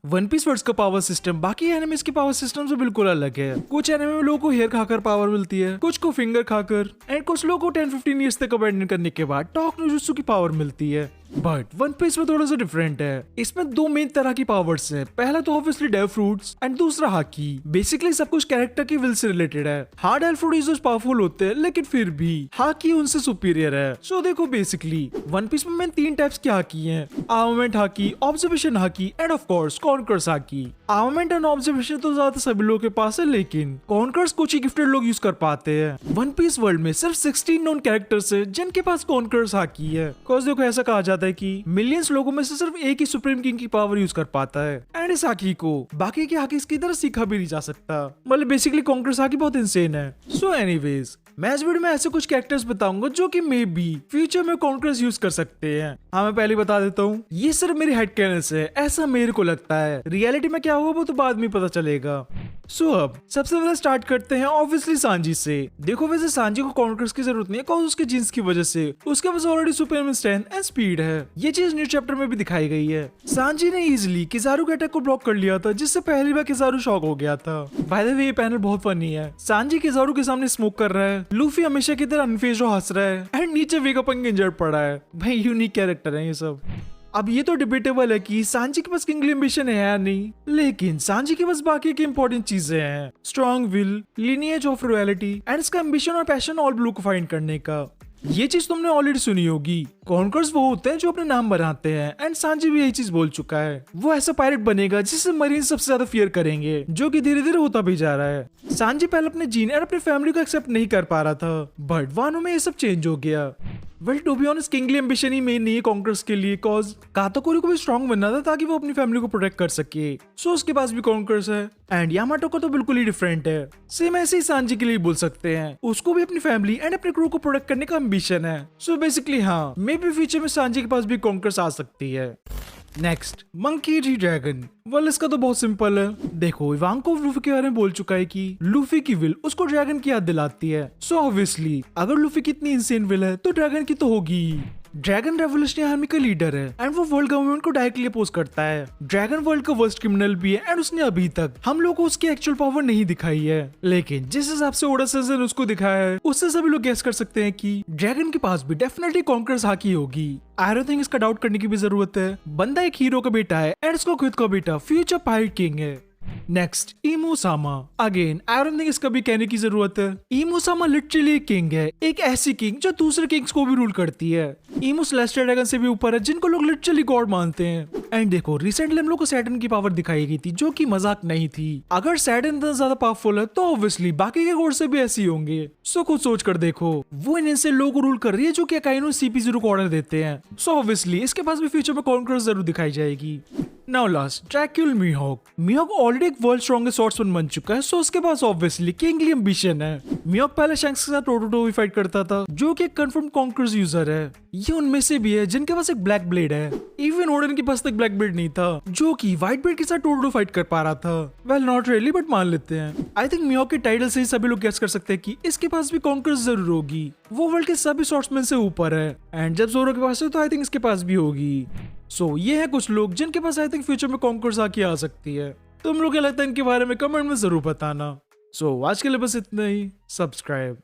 One piece words का power system बाकी animes के पावर सिस्टम से बिल्कुल अलग है। कुछ एनिमे में लोगों को हेयर खाकर पावर मिलती है, कुछ को फिंगर खाकर, एंड कुछ लोगों को 10-15 ईयर्स तक अबैंडन करने के बाद टॉक नो जुत्सु की पावर मिलती है। बट वन पीस में थोड़ा सा डिफरेंट है। इसमें दो मेन तरह की पावर्स है। पहला तो ऑब्वियसली डेव फ्रूट्स एंड दूसरा हाकी। बेसिकली सब कुछ कैरेक्टर की विल से रिलेटेड है। हाँ, डेव फ्रूट यूजर्स पावरफुल होते हैं, लेकिन फिर भी हाकी उनसे सुपीरियर है। सो देखो, बेसिकली वन पीस में मेन 3 टाइप्स के हाकी हैं: armament hockey, observation hockey end of course conquers hockey. Armament and observation तो ज्यादा सभी लोगों के पास है, लेकिन कॉन्कर्स कुछ ही गिफ्टेड लोग यूज कर पाते हैं। वन पीस वर्ल्ड में सिर्फ 16 नोन कैरेक्टर्स है जिनके पास कॉन्कर्स हाकी है। कॉज देखो, ऐसा कहा जाता है कि मिलियंस लोगों में से सिर्फ एक ही सुप्रीम किंग की पावर यूज कर पाता है, एंड इस हाकी को बाकी के हाकी की तरह सीखा भी नहीं जा सकता। मतलब बेसिकली कॉन्कर्स हाकी बहुत इंसेन है। सो एनीवेज, मैं इस वीडियो में ऐसे कुछ कैरेक्टर्स बताऊंगा जो कि मे बी फ्यूचर में कॉन्कर्स यूज कर सकते हैं। हाँ, मैं पहले बता देता हूँ, ये सिर्फ मेरी हेड कैनस है, ऐसा मेरे को लगता है। रियलिटी में क्या होगा वो तो बाद में पता चलेगा। सो अब सबसे पहले स्टार्ट करते हैं ऑब्वियसली सांजी से। देखो, वैसे सांजी को कॉन्कर्स की जरूरत नहीं है, कॉज उसके जीन्स की वजह से उसके पास already superman strength and speed है। ये चीज न्यू चैप्टर में भी दिखाई गई है। सांजी ने इजीली किजारू के अटैक को ब्लॉक कर लिया था, जिससे पहली बार किजारू शॉक हो गया था। बाय द वे, ये पैनल बहुत फनी है। सांजी किजारू के सामने स्मोक कर रहा है, लूफी हमेशा की तरह अनफेज हंस रहा है, एंड नीचे वेगापंग इंजर्ड पड़ा है। भाई यूनिक कैरेक्टर है ये सब। अब ये तो डिबेटेबल है कि सांजी के पास किंगली एम्बिशन है या नहीं, लेकिन सांजी के पास बाकी की इंपॉर्टेंट चीजें हैं: strong will, lineage of royalty and इसका एम्बिशन और पैशन ऑल ब्लू को फाइंड करने का। ये चीज तुमने ऑलरेडी सुनी होगी। कॉन्कर्स वो होते हैं जो अपने नाम बनाते हैं, एंड सांजी भी यही चीज बोल चुका है। वो ऐसा पायरेट बनेगा जिससे मरीन सबसे ज्यादा फियर करेंगे, जो कि धीरे धीरे होता भी जा रहा है। सांजी पहले अपने जीन और अपनी फैमिली को एक्सेप्ट नहीं कर पा रहा था, बट वानो में ये सब चेंज हो गया। Well, to be honest, kingly ambition ही मेन नहीं है कॉन्कर्स के लिए, कॉज काताकोरी को भी स्ट्रॉन्ग बनना था ताकि वो अपनी फैमिली को प्रोटेक्ट कर सके। सो उसके पास भी कॉन्कर्स है, एंड यामाटो का तो बिल्कुल ही डिफरेंट है। सेम ऐसे ही सांजी के लिए बोल सकते हैं, उसको भी अपनी फैमिली एंड अपने क्रू को प्रोटेक्ट करने का एम्बिशन है। सो बेसिकली हाँ, मे बी फ्यूचर में सांजी के पास भी कॉन्कर्स आ सकती है। Next, monkey D dragon. Well, इसका तो बहुत सिंपल है। देखो, इवांको लूफी के बारे में बोल चुका है कि लूफी की विल उसको ड्रैगन की याद दिलाती है। सो ऑब्वियसली अगर लूफी की इतनी इंसेन विल है तो ड्रैगन की तो होगी ही। ड्रैगन रेवोल्यूशनरी आर्मी का लीडर है, एंड वो वर्ल्ड गवर्नमेंट को डायरेक्टली अपोज करता है। ड्रैगन वर्ल्ड का वर्स्ट क्रिमिनल भी है, एंड उसने अभी तक हम लोग को उसकी एक्चुअल पावर नहीं दिखाई है। लेकिन जिस हिसाब से ओडा सजन उसको दिखाया है, उससे सभी लोग गेस कर सकते हैं कि ड्रैगन के पास भी डेफिनेटली कॉन्कर्स हाकी होगी। आई डोंट थिंक इसका डाउट करने की भी जरूरत है। बंदा एक हीरो का बेटा है, एंड उसका खुद का बेटा फ्यूचर पायरेट किंग है। Next, emo Sama. Again I don't think इसका भी कहने की जरूरत है। इमो सामा लिटरली एक किंग है, एक ऐसी किंग जो दूसरे किंग्स को भी रूल करती है। इमो सेलेस्टियल ड्रैगन से भी ऊपर है, जिनको लोग लिटरली गॉड मानते हैं। एंड देखो, रिसेंटली हम लोग को सैटर्न की पावर दिखाई गई थी, जो कि मजाक नहीं थी। अगर सैटर्न इतना ज्यादा पावरफुल है तो ऑब्वियसली बाकी के गॉड से भी ऐसे ही होंगे। सो खुद सोच कर देखो, वो इन इंसान लोगों को रूल कर रही है जो कि अकाइनो CP0 को ऑर्डर देते हैं। सो ऑब्वियसली इसके पास भी फ्यूचर में कॉन्कर्स जरूर दिखाई जाएगी। Now last, Dracule Mihawk. Mihawk already एक वर्ल्ड स्ट्रॉन्गेस्ट स्वॉर्ड्समैन बन चुका है, सो उसके पास ऑब्वियसली किंगली एम्बिशन है। मीहॉक पहले शैंक्स के साथ टोटो भी फाइट करता था, जो कि एक कंफर्म कॉन्कर्स यूजर है। ये उनमें से भी है जिनके पास एक ब्लैक ब्लेड है। इवन ओडन के पास तक ब्लैक ब्लेड नहीं था, जो कि व्हाइट ब्लेड के साथ टोटो फाइट कर पा रहा था। वेल, नॉट रियली, बट मान लेते हैं। आई थिंक मीहॉक के टाइटल से ही सभी लोग गेस कर सकते हैं कि इसके पास भी कॉन्कर्स जरूर होगी। वो वर्ल्ड के सभी स्वॉर्ड्समैन से ऊपर है, एंड जब जोरो के पास है तो आई थिंक इसके पास भी होगी। सो ये है कुछ लोग जिनके पास आई थिंक फ्यूचर में कॉन्कर्स आके आ सकती है। तुम लोग क्या लगता है इनके बारे में कमेंट में जरूर बताना। सो आज के लिए बस इतना ही। सब्सक्राइब।